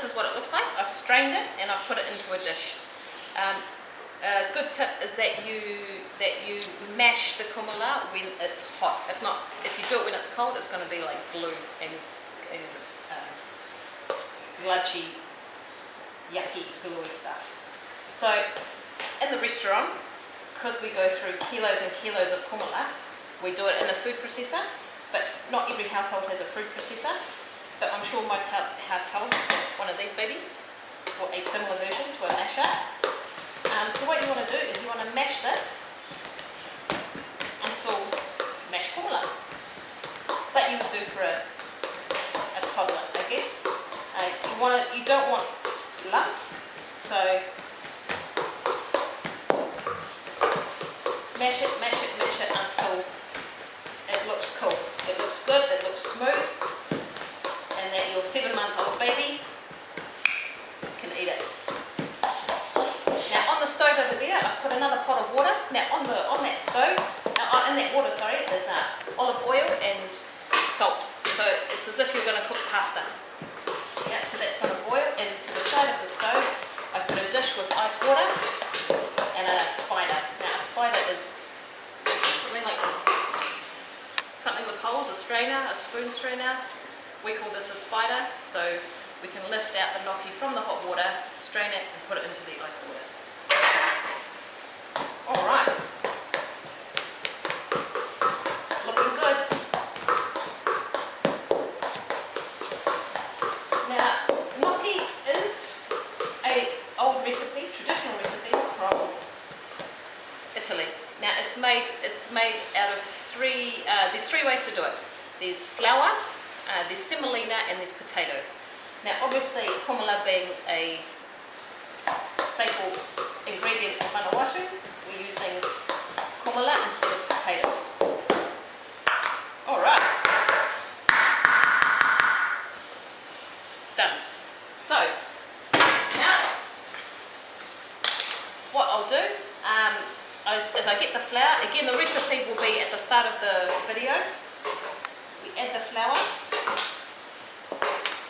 this is what it looks like. I've strained it and I've put it into a dish. A good tip is that you mash the kumala when it's hot. If you do it when it's cold, it's going to be like glue and gludgy, yucky, gluey stuff. So in the restaurant, because we go through kilos and kilos of kumala, we do it in a food processor. But not every household has a food processor. But I'm sure most households have one of these babies, or a similar version to a masher. So what you want to do is you want to mash this until mashed kumala, that you would do for a toddler, I guess. You don't want lumps, so mash it until it looks cool. It looks good, it looks smooth, and that your 7-month-old baby can eat it. Now on the stove over there, I've put another pot of water. Now on that stove, in that water, sorry, there's olive oil and salt. So it's as if you're going to cook pasta. Yeah, so that's going to boil. And to the side of the stove, I've put a dish with ice water and a spider. Now a spider is something like this, something with holes, a strainer, a spoon strainer. We call this a spider. So we can lift out the gnocchi from the hot water, strain it, and put it into the ice water. Alright, looking good. Now, gnocchi is an old recipe, traditional recipe from Italy. Now it's made out of there's three ways to do it. There's flour, there's semolina, and there's potato. Now obviously, kumala being a staple ingredient in Vanuatu, we're using kumala instead of potato. Alright. Done. So, now, what I'll do, as I get the flour, again the recipe will be at the start of the video. We add the flour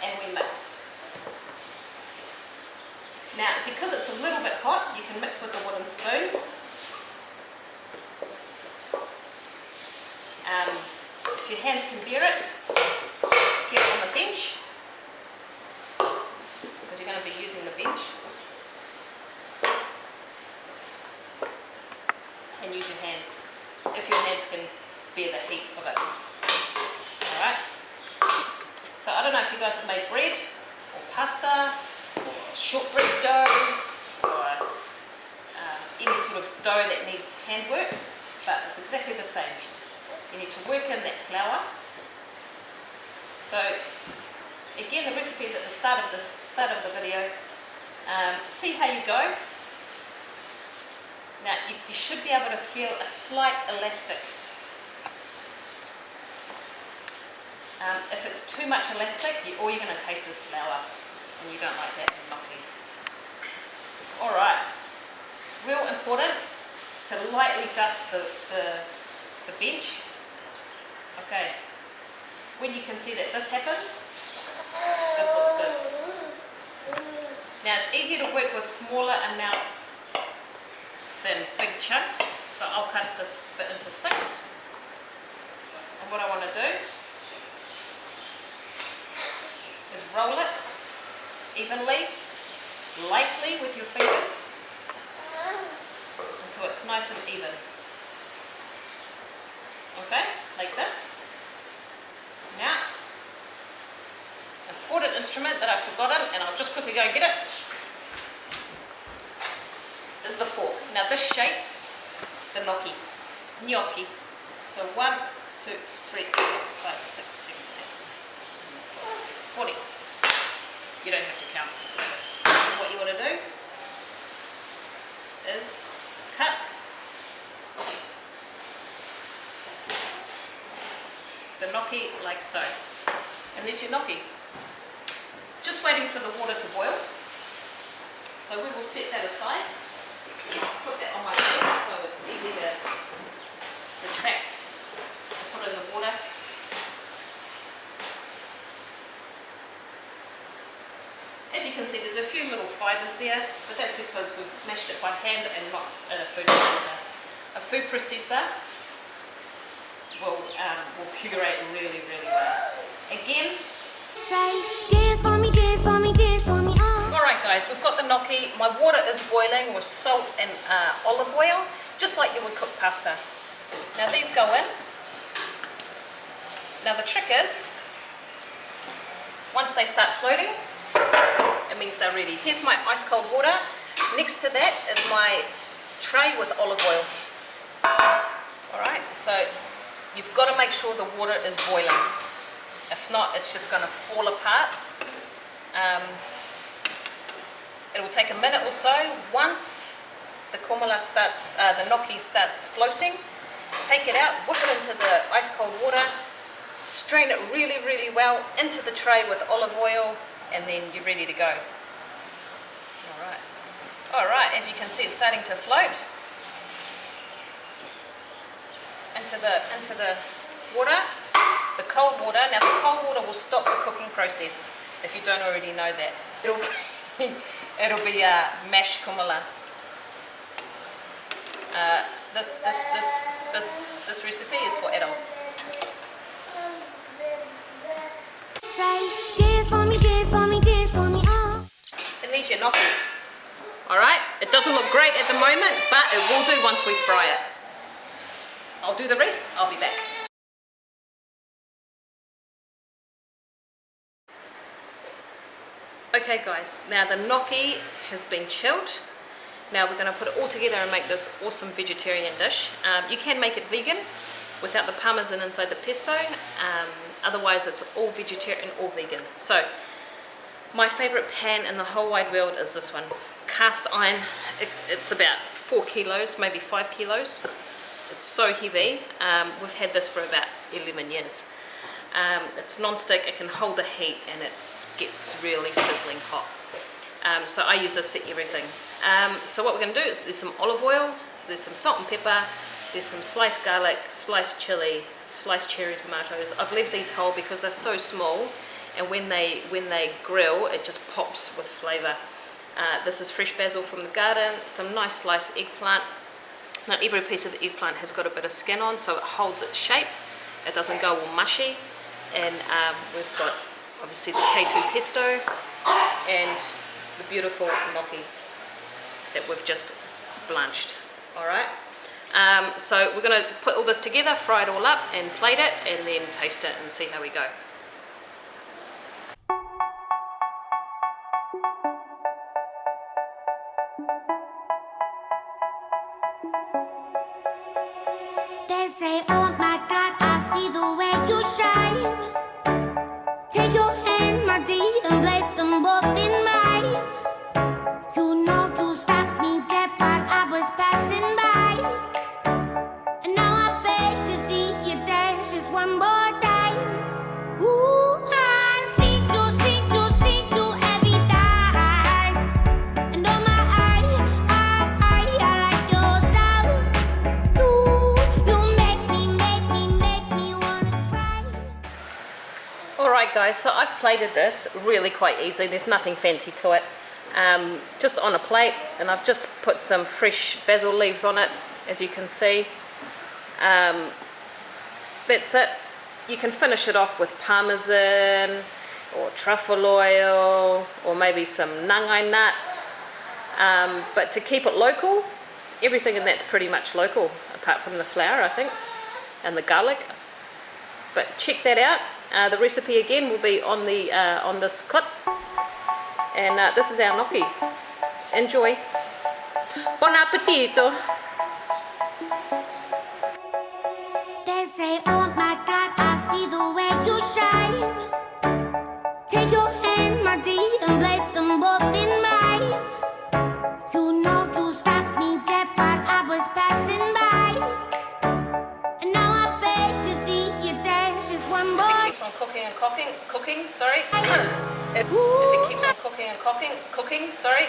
and we mix. Now, because it's a little bit hot, you can mix with a wooden spoon. If your hands can bear it, get it on the bench, because you're going to be using the bench. And use your hands, if your hands can bear the heat of it. Alright? So I don't know if you guys have made bread, or pasta, shortbread dough, or any sort of dough that needs handwork, but it's exactly the same. You need to work in that flour. So again, the recipe is at the start of the video. See how you go. Now you should be able to feel a slight elastic. If it's too much elastic, all you're going to taste is flour, and you don't like that in gnocchi. Alright, real important to lightly dust the bench. Okay, when you can see that this happens, this looks good. Now it's easier to work with smaller amounts than big chunks, so I'll cut this bit into 6. And what I want to do is roll it evenly, lightly with your fingers until it's nice and even. Okay, like this. Now, important instrument that I've forgotten, and I'll just quickly go and get it, is the fork. Now this shapes the gnocchi. So 1, 2, 3, 4, 5, 6, 7, 8, 40. You don't have to count. It's just what you want to do is cut the gnocchi like so. And there's your gnocchi. Just waiting for the water to boil. So we will set that aside. I'll put that on my plate so it's easy to retract and put in the water. As you can see, there's a few little fibres there, but that's because we've mashed it by hand and not in a food processor. A food processor will puree really, really well. Again, say, dance for me, dance for me, dance for me. Alright guys, we've got the gnocchi. My water is boiling with salt and olive oil, just like you would cook pasta. Now these go in. Now the trick is, once they start floating, it means they're ready. Here's my ice cold water. Next to that is my tray with olive oil. Alright, so you've got to make sure the water is boiling. If not, it's just going to fall apart. It will take a minute or so. Once the kumala starts, the gnocchi starts floating, take it out, whip it into the ice cold water, strain it really, really well into the tray with olive oil, and then you're ready to go. Alright, as you can see, it's starting to float into the water, the cold water. Now the cold water will stop the cooking process, if you don't already know that. It'll be mashed kumala. This recipe is for adults. Say, dance for me, dance for me, dance for me. And there's your gnocchi. Alright, it doesn't look great at the moment, but it will do once we fry it. I'll do the rest, I'll be back. Okay guys, now the gnocchi has been chilled. Now we're going to put it all together and make this awesome vegetarian dish. You can make it vegan without the parmesan inside the pesto. Otherwise it's all vegetarian or vegan. So my favourite pan in the whole wide world is this one. Cast iron. It's about 4 kilos, maybe 5 kilos. It's so heavy. We've had this for about 11 years. It's non-stick, it can hold the heat, and it gets really sizzling hot. So I use this for everything. So what we're going to do is there's some olive oil, so there's some salt and pepper, there's some sliced garlic, sliced chili, sliced cherry tomatoes. I've left these whole because they're so small, and when they grill, it just pops with flavour. This is fresh basil from the garden, some nice sliced eggplant. Not every piece of the eggplant has got a bit of skin on, so it holds its shape. It doesn't go all mushy. And we've got obviously the K2 pesto and the beautiful gnocchi that we've just blanched. Alright, so we're going to put all this together, fry it all up and plate it, and then taste it and see how we go. They say, oh my God, I see the way you shine. Take your hand, my dear, and place them both in mine. You know you stopped me dead while I was passing by. And now I beg to see you dance just one more time. Ooh, I see you every time. And oh my, I like your style. You make me wanna try. Alright guys, so I've plated this really quite easy. There's nothing fancy to it. Just on a plate, and I've just put some fresh basil leaves on it, as you can see. That's it. You can finish it off with parmesan or truffle oil or maybe some nangai nuts. But to keep it local, everything in that's pretty much local, apart from the flour, I think, and the garlic. But check that out. The recipe again will be on the on this clip. And this is our gnocchi. Enjoy. Buon appetito. They say, oh my God, I see the way you shine. Take your hand, my dear, and place them both in mine. You know you stopped me dead while I was passing by. And now I beg to see you dance just one more. If it keeps on cooking, sorry. If it keeps on cooking, sorry.